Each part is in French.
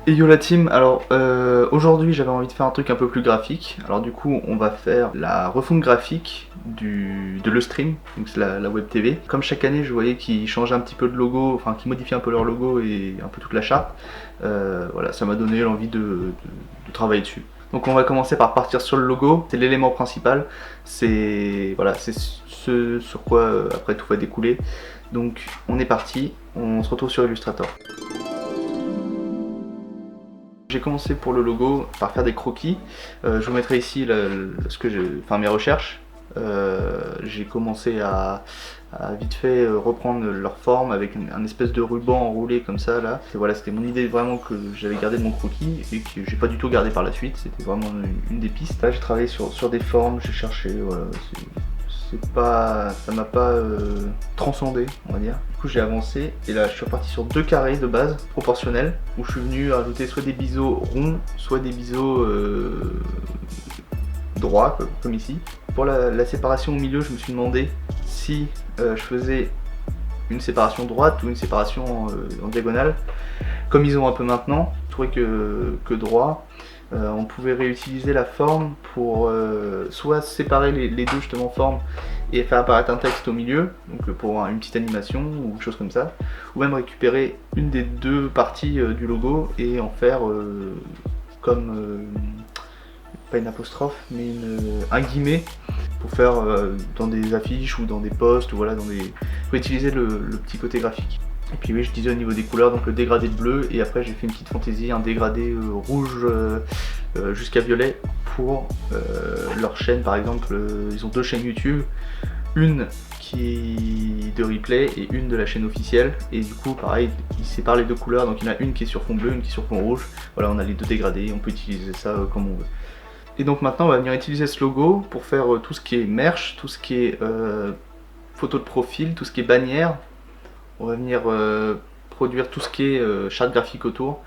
Et yo la team, alors aujourd'hui j'avais envie de faire un truc un peu plus graphique. Alors du coup on va faire la refonte graphique de le stream, donc c'est la web TV. Comme chaque année je voyais qu'ils changeaient un petit peu de logo, enfin qu'ils modifiaient un peu leur logo et un peu toute la charte. Voilà, ça m'a donné l'envie de travailler dessus. Donc on va commencer par partir sur le logo, c'est l'élément principal, c'est voilà, c'est ce sur quoi après tout va découler. Donc on est parti, on se retrouve sur Illustrator. J'ai commencé pour le logo par faire des croquis. Je vous mettrai ici mes recherches. J'ai commencé à vite fait reprendre leur forme avec un espèce de ruban enroulé comme ça là. Et voilà, c'était mon idée vraiment que j'avais gardé de mon croquis et que j'ai pas du tout gardé par la suite. C'était vraiment une des pistes. Là j'ai travaillé sur des formes, j'ai cherché, voilà, ça m'a pas transcendé, on va dire. Du coup j'ai avancé et là je suis reparti sur deux carrés de base proportionnels où je suis venu rajouter soit des biseaux ronds, soit des biseaux droits comme ici. Pour la séparation au milieu, je me suis demandé si je faisais une séparation droite ou une séparation en diagonale. Comme ils ont un peu maintenant, je trouvais que droit, on pouvait réutiliser la forme pour soit séparer les deux justement formes et faire apparaître un texte au milieu, donc pour une petite animation ou quelque chose comme ça, ou même récupérer une des deux parties du logo et en faire comme pas une apostrophe mais un guillemet pour faire dans des affiches ou dans des posts ou voilà, pour utiliser le petit côté graphique. Et puis oui, je disais au niveau des couleurs, donc le dégradé de bleu, et après j'ai fait une petite fantaisie, un dégradé rouge jusqu'à violet pour leur chaîne. Par exemple, ils ont deux chaînes YouTube, une qui est de replay et une de la chaîne officielle, et du coup pareil, ils séparent les deux couleurs, donc il y en a une qui est sur fond bleu, une qui est sur fond rouge. Voilà, on a les deux dégradés, on peut utiliser ça comme on veut. Et donc maintenant on va venir utiliser ce logo pour faire tout ce qui est merch, tout ce qui est photo de profil, tout ce qui est bannière. On va venir produire tout ce qui est charte graphique autour.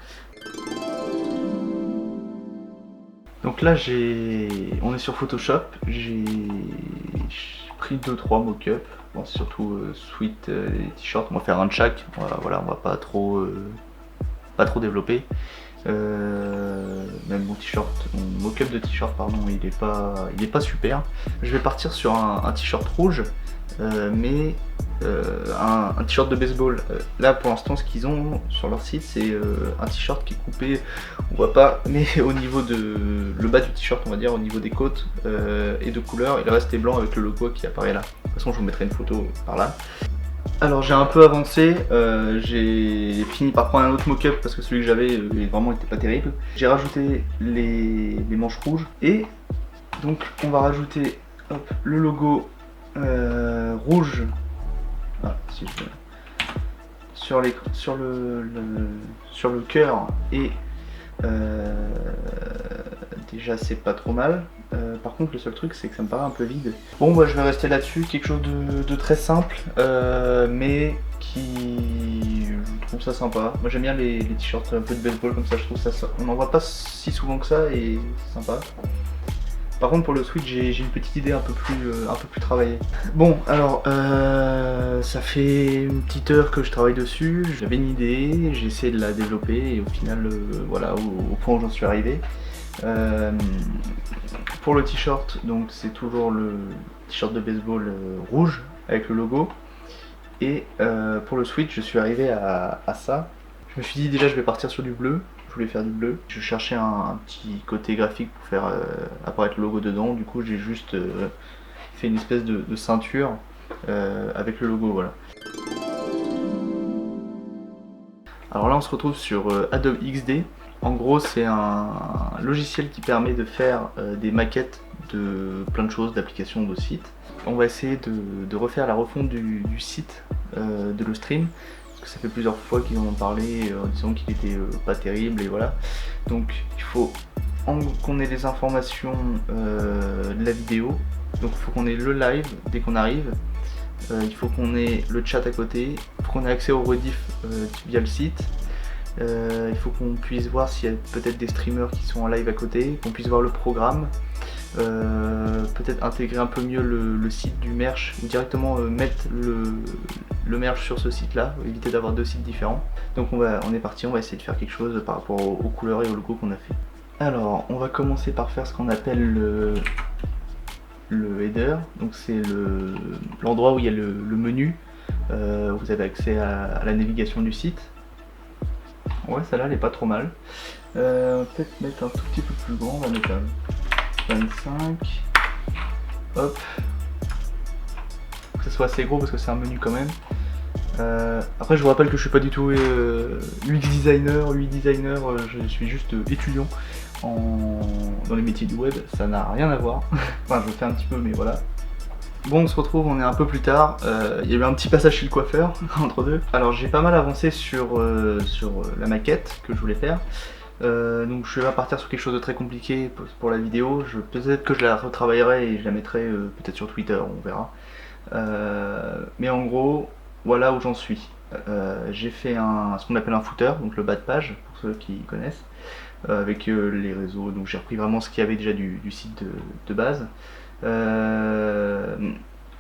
Donc là on est sur Photoshop, j'ai pris 2-3 mock-up. Bon, c'est surtout sweat et t-shirt, on va faire un de chaque, voilà, on va pas trop développer. Même mon t-shirt, mon mock-up de t-shirt pardon, il est pas super. Je vais partir sur un t-shirt rouge, mais un t-shirt de baseball. Là pour l'instant ce qu'ils ont sur leur site c'est un t-shirt qui est coupé, on voit pas, mais au niveau de le bas du t-shirt on va dire, au niveau des côtes et de couleur, il reste blanc avec le logo qui apparaît là. De toute façon je vous mettrai une photo par là. Alors j'ai un peu avancé, j'ai fini par prendre un autre mock-up parce que celui que j'avais vraiment était pas terrible. J'ai rajouté les manches rouges et donc on va rajouter hop, le logo rouge. Voilà, si je... sur le cœur et déjà c'est pas trop mal. Par contre le seul truc c'est que ça me paraît un peu vide. Bon bah je vais rester là-dessus, quelque chose de très simple mais qui je trouve ça sympa. Moi j'aime bien les t-shirts un peu de baseball comme ça, je trouve ça, on n'en voit pas si souvent que ça et c'est sympa. Par contre pour le switch j'ai une petite idée un peu plus travaillée. Bon alors ça fait une petite heure que je travaille dessus, j'avais une idée, j'ai essayé de la développer et au final voilà au point où j'en suis arrivé. Pour le t-shirt, donc c'est toujours le t-shirt de baseball rouge avec le logo. Et pour le switch, je suis arrivé à ça. Je me suis dit déjà je vais partir sur du bleu. Je voulais faire du bleu. Je cherchais un petit côté graphique pour faire apparaître le logo dedans. Du coup j'ai juste fait une espèce de ceinture avec le logo, voilà. Alors là on se retrouve sur Adobe XD. En gros c'est un logiciel qui permet de faire des maquettes de plein de choses, d'applications, de sites. On va essayer de refaire la refonte du site de le stream, parce que ça fait plusieurs fois qu'ils en ont parlé en disant qu'il était pas terrible et voilà. Donc il faut qu'on ait les informations de la vidéo, donc il faut qu'on ait le live dès qu'on arrive. Il faut qu'on ait le chat à côté, il faut qu'on ait accès au rediff via le site. Il faut qu'on puisse voir s'il y a peut-être des streamers qui sont en live à côté, qu'on puisse voir le programme, peut-être intégrer un peu mieux le site du merch ou directement mettre le merge sur ce site là, éviter d'avoir deux sites différents. Donc on est parti, on va essayer de faire quelque chose par rapport aux couleurs et au logo qu'on a fait. Alors on va commencer par faire ce qu'on appelle le header, donc c'est l'endroit où il y a le menu, vous avez accès à la navigation du site. Ouais, celle-là elle est pas trop mal. On va peut-être mettre un tout petit peu plus grand, on va mettre un 25, hop, que ce soit assez gros parce que c'est un menu quand même. Après je vous rappelle que je suis pas du tout UX designer, je suis juste étudiant dans les métiers du web, ça n'a rien à voir. Enfin je le fais un petit peu mais voilà. Bon, on se retrouve, on est un peu plus tard, il y a eu un petit passage chez le coiffeur entre deux. Alors j'ai pas mal avancé sur la maquette que je voulais faire. Donc je vais partir sur quelque chose de très compliqué pour la vidéo. Peut-être que je la retravaillerai et je la mettrai peut-être sur Twitter, on verra. Mais en gros, voilà où j'en suis. J'ai fait ce qu'on appelle un footer, donc le bas de page, pour ceux qui connaissent, avec les réseaux. Donc j'ai repris vraiment ce qu'il y avait déjà du site de base.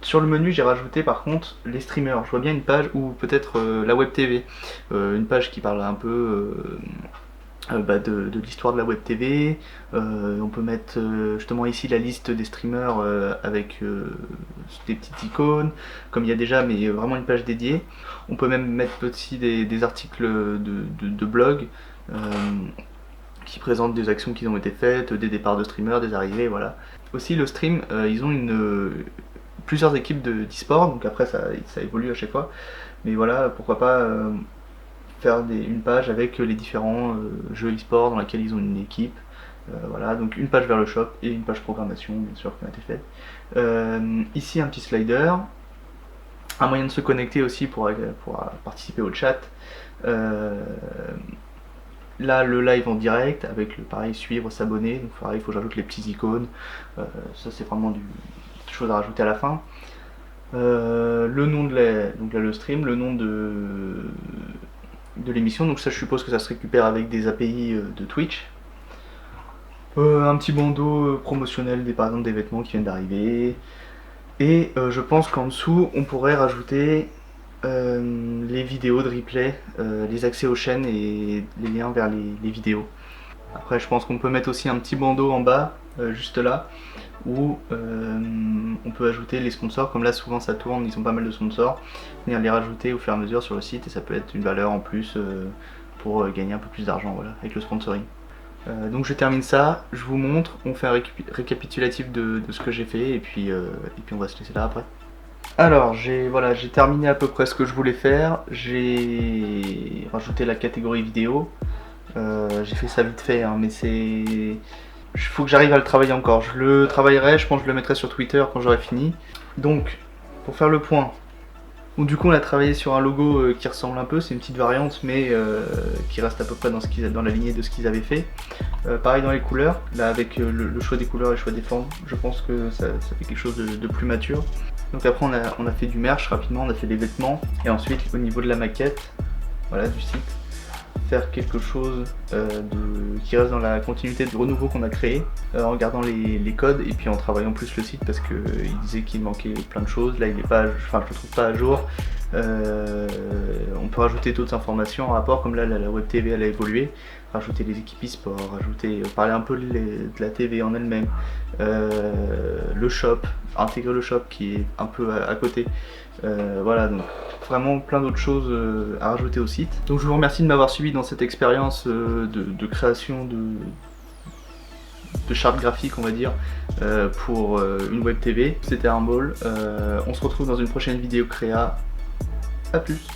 Sur le menu j'ai rajouté par contre les streamers. Je vois bien une page ou peut-être la web TV, une page qui parle un peu de l'histoire de la web TV. On peut mettre justement ici la liste des streamers avec des petites icônes comme il y a déjà, mais vraiment une page dédiée. On peut même mettre aussi des articles de blog qui présentent des actions qui ont été faites, des départs de streamers, des arrivées, voilà. Aussi le stream, ils ont plusieurs équipes d'e-sport, donc après ça évolue à chaque fois, mais voilà, pourquoi pas faire une page avec les différents jeux e-sport dans lesquels ils ont une équipe. Voilà, donc une page vers le shop et une page programmation bien sûr qui a été faite. Ici un petit slider, un moyen de se connecter aussi pour participer au chat. Là le live en direct avec le pareil suivre, s'abonner, donc pareil il faut que j'ajoute les petites icônes, ça c'est vraiment des choses à rajouter à la fin. Le nom donc là le stream, le nom de l'émission, donc ça je suppose que ça se récupère avec des API de Twitch. Un petit bandeau promotionnel par exemple des vêtements qui viennent d'arriver, et je pense qu'en dessous on pourrait rajouter les vidéos de replay, les accès aux chaînes et les liens vers les vidéos. Après je pense qu'on peut mettre aussi un petit bandeau en bas, juste là, où on peut ajouter les sponsors, comme là souvent ça tourne, ils ont pas mal de sponsors, venir les rajouter au fur et à mesure sur le site et ça peut être une valeur en plus pour gagner un peu plus d'argent, voilà, avec le sponsoring. Donc je termine ça, je vous montre, on fait un récapitulatif de ce que j'ai fait et puis on va se laisser là après. Alors j'ai terminé à peu près ce que je voulais faire, j'ai rajouté la catégorie vidéo, j'ai fait ça vite fait hein, mais il faut que j'arrive à le travailler encore, je le travaillerai, je pense que je le mettrai sur Twitter quand j'aurai fini. Donc pour faire le point, donc, du coup on a travaillé sur un logo qui ressemble un peu, c'est une petite variante mais qui reste à peu près dans la lignée de ce qu'ils avaient fait. Pareil dans les couleurs, là avec le choix des couleurs et le choix des formes, je pense que ça fait quelque chose de plus mature. Donc après on a fait du merch rapidement, on a fait des vêtements, et ensuite au niveau de la maquette, voilà, du site, faire quelque chose qui reste dans la continuité du renouveau qu'on a créé, en gardant les codes et puis en travaillant plus le site parce qu'il disait qu'il manquait plein de choses. Là il est pas, je le trouve pas à jour. On peut rajouter d'autres informations en rapport, comme là la web TV elle a évolué, rajouter les équipes e-sport, parler un peu de la TV en elle-même, le shop, intégrer le shop qui est un peu à côté, voilà, donc vraiment plein d'autres choses à rajouter au site. Donc je vous remercie de m'avoir suivi dans cette expérience de création de charte graphique on va dire, pour une web TV. C'était Armball, on se retrouve dans une prochaine vidéo créa, à plus.